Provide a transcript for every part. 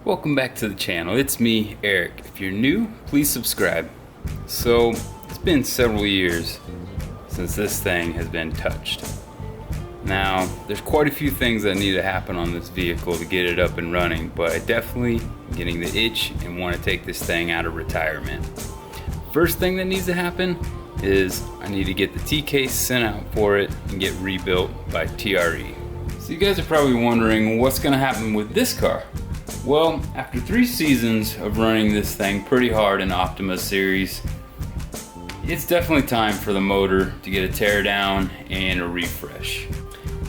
Welcome back to the channel. It's me, Eric. If you're new, please subscribe. So, it's been several years since this thing has been touched. Now, there's quite a few things that need to happen on this vehicle to get it up and running, but I definitely am getting the itch and want to take this thing out of retirement. First thing that needs to happen is I need to get the T-case sent out for it and get rebuilt by TRE. So you guys are probably wondering what's going to happen with this car. Well, after 3 seasons of running this thing pretty hard in Optima series, it's definitely time for the motor to get a tear down and a refresh.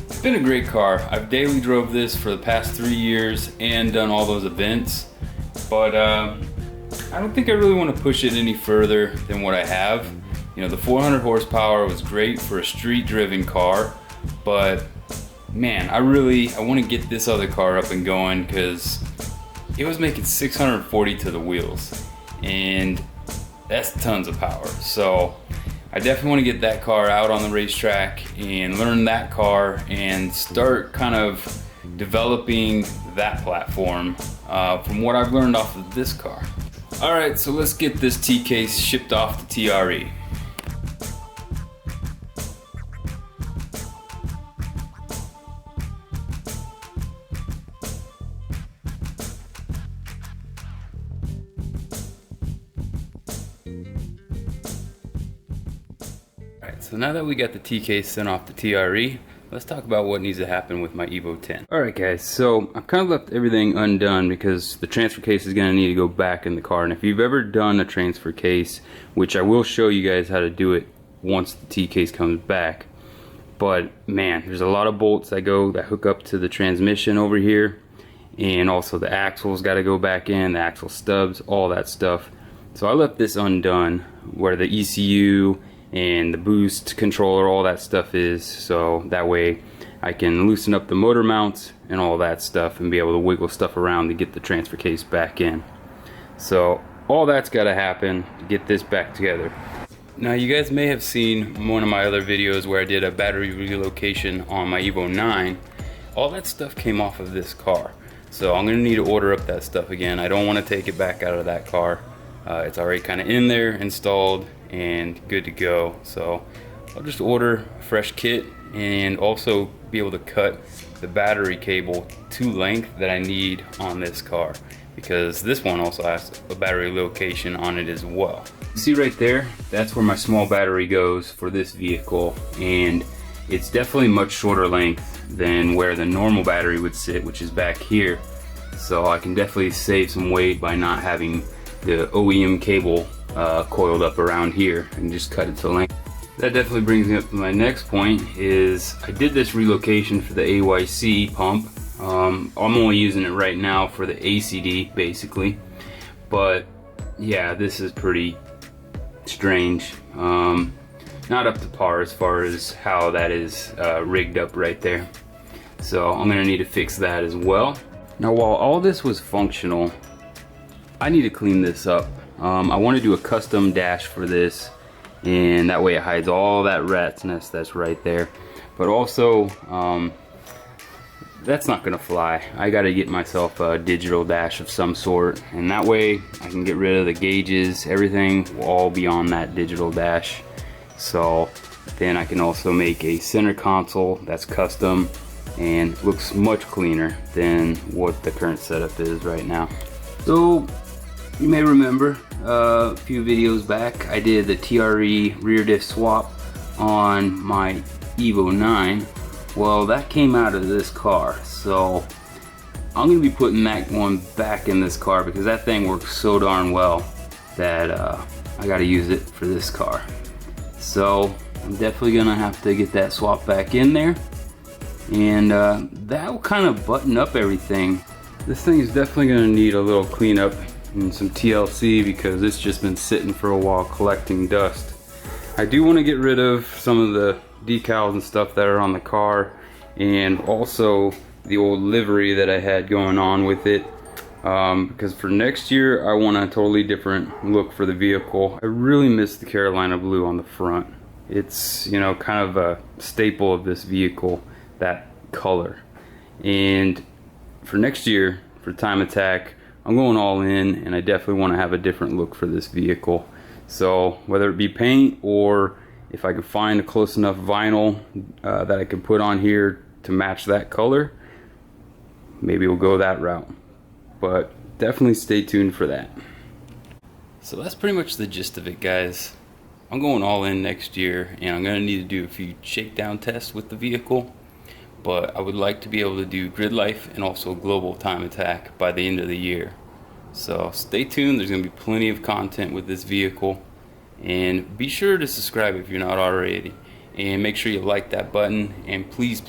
It's been a great car. I've daily drove this for the past 3 years and done all those events, but I don't think I really want to push it any further than what I have. You know, the 400 horsepower was great for a street driven car, but man, I want to get this other car up and going because it was making 640 to the wheels, and that's tons of power. So I definitely want to get that car out on the racetrack and learn that car and start kind of developing that platform from what I've learned off of this car. Alright, so let's get this T-case shipped off to TRE. So now that we got the T-case sent off to TRE, let's talk about what needs to happen with my Evo 10. Alright guys, so I've kind of left everything undone because the transfer case is going to need to go back in the car. And if you've ever done a transfer case, which I will show you guys how to do it once the T-case comes back, but man, there's a lot of bolts that hook up to the transmission over here, and also the axles got to go back in, the axle stubs, all that stuff. So I left this undone where the ECU and the boost controller, all that stuff is, so that way I can loosen up the motor mounts and all that stuff and be able to wiggle stuff around to get the transfer case back in. So all that's got to happen to get this back together. Now you guys may have seen one of my other videos where I did a battery relocation on my Evo 9. All that stuff came off of this car, so I'm gonna need to order up that stuff again. I don't want to take it back out of that car. It's already kind of in there, installed and good to go. So I'll just order a fresh kit and also be able to cut the battery cable to length that I need on this car, because this one also has a battery location on it as well. You see right there, that's where my small battery goes for this vehicle, and it's definitely much shorter length than where the normal battery would sit, which is back here. So I can definitely save some weight by not having the OEM cable coiled up around here and just cut it to length. That definitely brings me up to my next point is I did this relocation for the AYC pump. I'm only using it right now for the ACD basically, but yeah, this is pretty strange. Not up to par as far as how that is rigged up right there. So I'm gonna need to fix that as well. Now while all this was functional, I need to clean this up. I want to do a custom dash for this, and that way it hides all that rat's nest that's right there. But also, that's not gonna fly. I gotta get myself a digital dash of some sort, and that way I can get rid of the gauges. Everything will all be on that digital dash. So then I can also make a center console that's custom and looks much cleaner than what the current setup is right now. So you may remember a few videos back I did the TRE rear diff swap on my Evo 9. Well, that came out of this car, so I'm gonna be putting that one back in this car because that thing works so darn well that I gotta use it for this car. So I'm definitely gonna have to get that swap back in there, and that will kind of button up everything. This thing is definitely gonna need a little cleanup and some TLC because it's just been sitting for a while collecting dust. I do want to get rid of some of the decals and stuff that are on the car, and also the old livery that I had going on with it, because for next year I want a totally different look for the vehicle. I really miss the Carolina blue on the front. It's, you know, kind of a staple of this vehicle, that color. And for next year, for Time Attack, I'm going all in, and I definitely want to have a different look for this vehicle. So whether it be paint, or if I can find a close enough vinyl that I can put on here to match that color, maybe we'll go that route. But definitely stay tuned for that. So that's pretty much the gist of it, guys. I'm going all in next year, and I'm going to need to do a few shakedown tests with the vehicle, but I would like to be able to do grid life and also global Time Attack by the end of the year. So stay tuned, there's going to be plenty of content with this vehicle, and be sure to subscribe if you're not already, and make sure you like that button, and please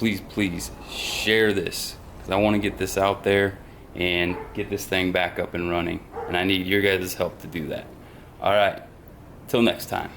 share this, because I want to get this out there and get this thing back up and running, and I need your guys' help to do that. Alright, till next time.